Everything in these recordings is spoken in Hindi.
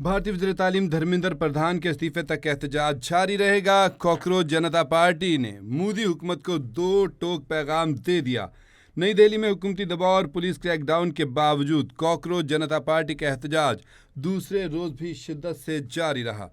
भारतीय वज़ीर तालीम धर्मेंद्र प्रधान के इस्तीफे तक एहतजाज जारी रहेगा। कॉकरोच जनता पार्टी ने मोदी हुकूमत को 2 टोक पैगाम दे दिया। नई दिल्ली में हुकूमती दबाव और पुलिस क्रैकडाउन के बावजूद कॉकरोच जनता पार्टी का एहतजाज दूसरे रोज भी शिद्दत से जारी रहा।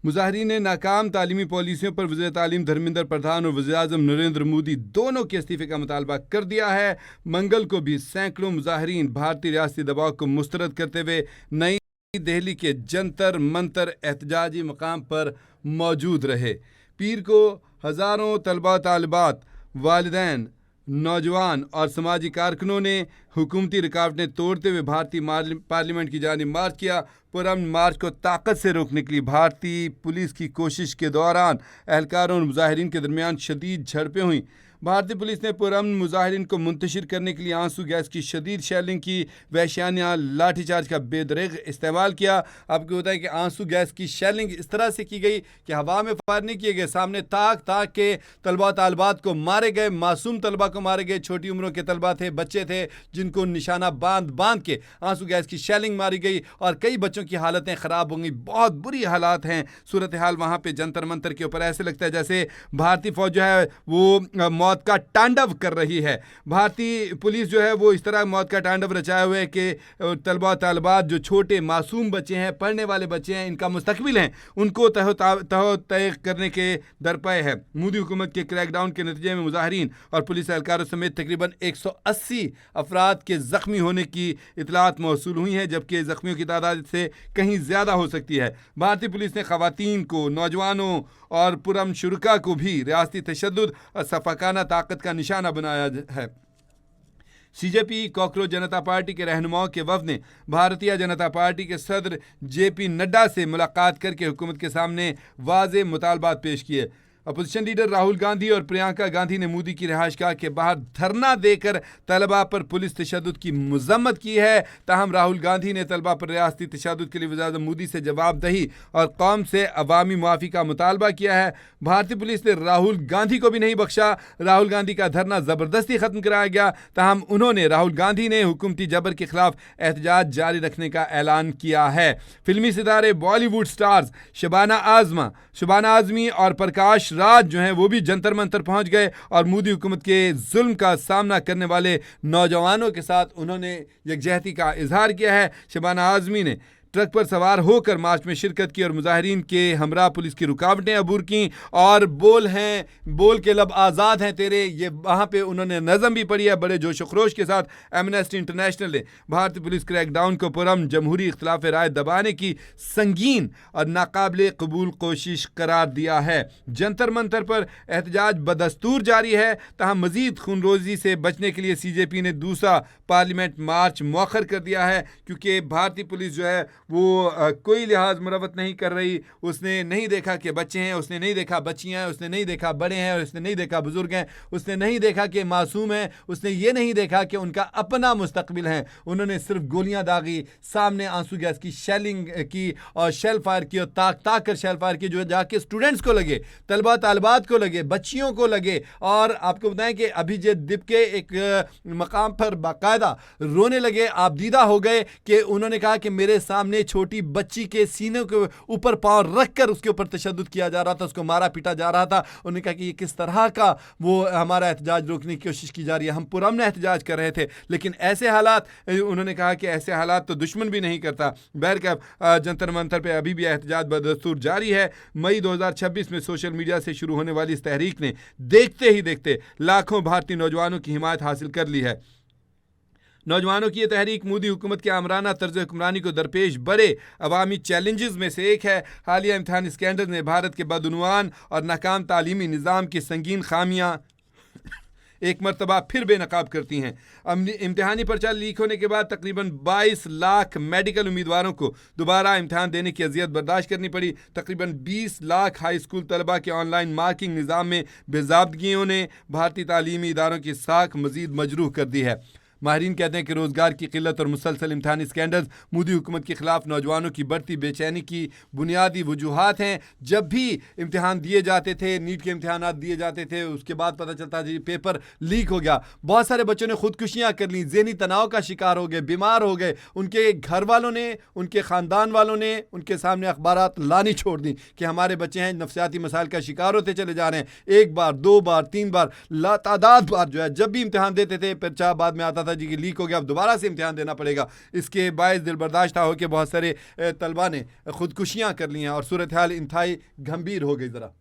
मुजाहिरीन ने नाकाम तालीमी पॉलिसियों पर वज़ीर तालीम धर्मेंद्र प्रधान और वज़ीर-ए-आज़म नरेंद्र मोदी दोनों के इस्तीफे का मुतालबा कर दिया है। मंगल को भी सैकड़ों मुजाहिरीन भारतीय रियासती दबाव को मुस्तरद करते हुए नई दिल्ली के जंतर मंतर एहतजाजी मकाम पर मौजूद रहे। पीर को हज़ारों तलबा तालिबात, वालिदैन, नौजवान और समाजी कारकुनों ने हुकूमती रुकावटें तोड़ते हुए भारतीय पार्लियामेंट की जानिब मार्च किया। पुरअमन मार्च को ताकत से रोकने के लिए भारतीय पुलिस की कोशिश के दौरान एहलकारों और मुजाहिरीन के दरमियान शदीद झड़पें हुई। भारतीय पुलिस ने पुरअमन मुजाहिरीन को मुंतशिर करने के लिए आंसू गैस की शदीद शेलिंग की, वहशियाना लाठीचार्ज का बेदरेग इस्तेमाल किया। आपको बताया कि आंसू गैस की शेलिंग इस तरह से की गई कि हवा में फायर नहीं किए गए, सामने ताक के तलबा तालबात को मारे गए, मासूम तलबा को मारे गए। छोटी उम्रों के तलबा थे, बच्चे थे, जिनको निशाना बांध के आंसू गैस की शेलिंग मारी गई और कई बच्चों की हालतें ख़राब होंगी। बहुत बुरी हालात हैं। सूरत हाल वहाँ पे जंतर मंतर के ऊपर ऐसे लगता है जैसे भारतीय फौज जो है वो मौत का तांडव कर रही है। भारतीय पुलिस जो है वो इस तरह मौत का तांडव रचाए हुए है कि तलबा तालिबात जो छोटे मासूम बच्चे हैं, पढ़ने वाले बच्चे हैं, इनका मुस्तकबिल हैं, उनको तय करने के दरपे है। मोदी हुकूमत के क्रैकडाउन के नतीजे में मुजाहिरीन और पुलिस एहलकारों समेत तकरीबन 180 अफराद के जख्मी होने की इतलात मौसूल हुई हैं, जबकि जख्मियों की तादाद से कहीं ज़्यादा हो सकती है। भारतीय पुलिस ने खवातीन को, नौजवानों और पुरअमन शुरका को भी रियासती तशद्दुद और सफाकाना ताकत का निशाना बनाया है। सीजेपी कॉकरोच जनता पार्टी के रहनुमाओं के वफ़द ने भारतीय जनता पार्टी के सदर जेपी नड्डा से मुलाकात करके हुकूमत के सामने वाज़ेह मुतालबात पेश किए। अपोजिशन लीडर राहुल गांधी और प्रियंका गांधी ने मोदी की रिहाइशगाह के बाहर धरना देकर तलबा पर पुलिस तशद्दुद की मज़म्मत की है। ताहम राहुल गांधी ने तलबा पर रियासती तशद्दुद के लिए वज़ीर-ए-आज़म मोदी से जवाबदही और कौम से अवामी मुआफ़ी का मुतालबा किया है। भारतीय पुलिस ने राहुल गांधी को भी नहीं बख्शा। राहुल गांधी का धरना ज़बरदस्ती ख़त्म कराया गया। ताहम राहुल गांधी ने हुकूमती जबर के खिलाफ एहतजाज जारी रखने का ऐलान किया है। फिल्मी सितारे बॉलीवुड स्टार्स शबाना आज़मी और प्रकाश राज जो हैं वो भी जंतर मंतर पहुंच गए और मोदी हुकूमत के जुल्म का सामना करने वाले नौजवानों के साथ उन्होंने यकजहती का इजहार किया है। शबाना आज़मी ने ट्रक पर सवार होकर मार्च में शिरकत की और मुजाहिरीन के हमरा पुलिस की रुकावटें अबूर की और बोल के लब आज़ाद हैं तेरे, ये वहाँ पे उन्होंने नज़म भी पढ़ी है बड़े जोश खरोश के साथ। एमनेस्टी इंटरनेशनल ने भारतीय पुलिस क्रैकडाउन को पुरअमन जमहूरी इख्तिलाफ राय दबाने की संगीन और नाकाबिले कबूल कोशिश करार दिया है। जंतर मंतर पर एहतजाज बदस्तूर जारी है। तहम मज़ीद खूनरोज़ी से बचने के लिए सीजेपी ने दूसरा पार्लियामेंट मार्च मौखर कर दिया है, क्योंकि भारतीय पुलिस जो है वो कोई लिहाज मुरवत नहीं कर रही। उसने नहीं देखा कि बच्चे हैं, उसने नहीं देखा बच्चियां हैं, उसने नहीं देखा बड़े हैं और उसने नहीं देखा बुजुर्ग हैं, उसने नहीं देखा कि मासूम हैं, उसने ये नहीं देखा कि उनका अपना मुस्तकबिल है। उन्होंने सिर्फ गोलियां दागी, सामने आंसू गैस की शेलिंग की और शेल फायर की और ताक कर शेल फायर की, जो जाके स्टूडेंट्स को लगे, तलबा तालिबात को लगे, बच्चियों को लगे। और आपको बताएं कि अभिजीत दिप के एक मकाम पर बाकायदा रोने लगे, आप दीदा हो गए कि उन्होंने कहा कि मेरे सामने छोटी बच्ची के सीने के ऊपर पांव रखकर उसके ऊपर तशद्दुद किया जा रहा था, उसको मारा पीटा जा रहा था। उन्होंने कहा कि ये किस तरह का वो हमारा एहतजाज रोकने की कोशिश की जा रही है। हम पुरअमन एहतजाज कर रहे थे, लेकिन ऐसे हालात, उन्होंने कहा कि ऐसे हालात तो दुश्मन भी नहीं करता। बहरकैफ जंतर मंतर पे अभी भी एहतजाज बदस्तूर जारी है। मई 2026 में सोशल मीडिया से शुरू होने वाली इस तहरीक ने देखते ही देखते लाखों भारतीय नौजवानों की हिमायत हासिल कर ली है। नौजवानों की यह तहरीक मोदी हुकूमत के आमराना तर्ज हुक्मरानी को दरपेश बड़े अवामी चैलेंजेस में से एक है। हालिया इम्तहान स्कैंडल ने भारत के बदउनवान और नाकाम तालीमी निज़ाम की संगीन खामियां एक मरतबा फिर बेनकाब करती हैं। इम्तहानी पर्चा लीक होने के बाद तकरीबन 22 लाख मेडिकल उम्मीदवारों को दोबारा इम्तहान देने की अजियत बर्दाश्त करनी पड़ी। तकरीबन 20 लाख हाई स्कूल तलबा के ऑनलाइन मार्किंग निज़ाम में बेज़ाब्तगियों ने भारतीय तालीमी इदारों की साख मज़ीद मजरूह कर दी है। माहिरीन कहते हैं कि रोज़गार की किल्लत और मुसलसल इम्तहानी स्कैंडल्स मोदी हुकूमत के खिलाफ नौजवानों की बढ़ती बेचैनी की बुनियादी वजूहात हैं। जब भी इम्तिहान दिए जाते थे, नीट के इम्तिहान दिए जाते थे, उसके बाद पता चलता जी पेपर लीक हो गया, बहुत सारे बच्चों ने खुदकुशियाँ कर ली, ज़हनी तनाव का शिकार हो गए, बीमार हो गए। उनके घर वालों ने, उनके ख़ानदान वालों ने उनके सामने अखबारात लानी छोड़ दी कि हमारे बच्चे हैं नफसियाती मसाइल का शिकार होते चले जा रहे हैं। एक बार, दो बार, तीन बार, लातादाद बार जो है जब भी इम्तिहान देते थे फिर चाह बाद में आता था जी कि लीक हो गया, अब दोबारा से इम्तिहान देना पड़ेगा। इसके बायस दिल बर्दाश्त हो कि बहुत सारे तलबा ने खुदकुशियाँ कर ली हैं और सूरत हाल इंतहाई गंभीर हो गई। ज़रा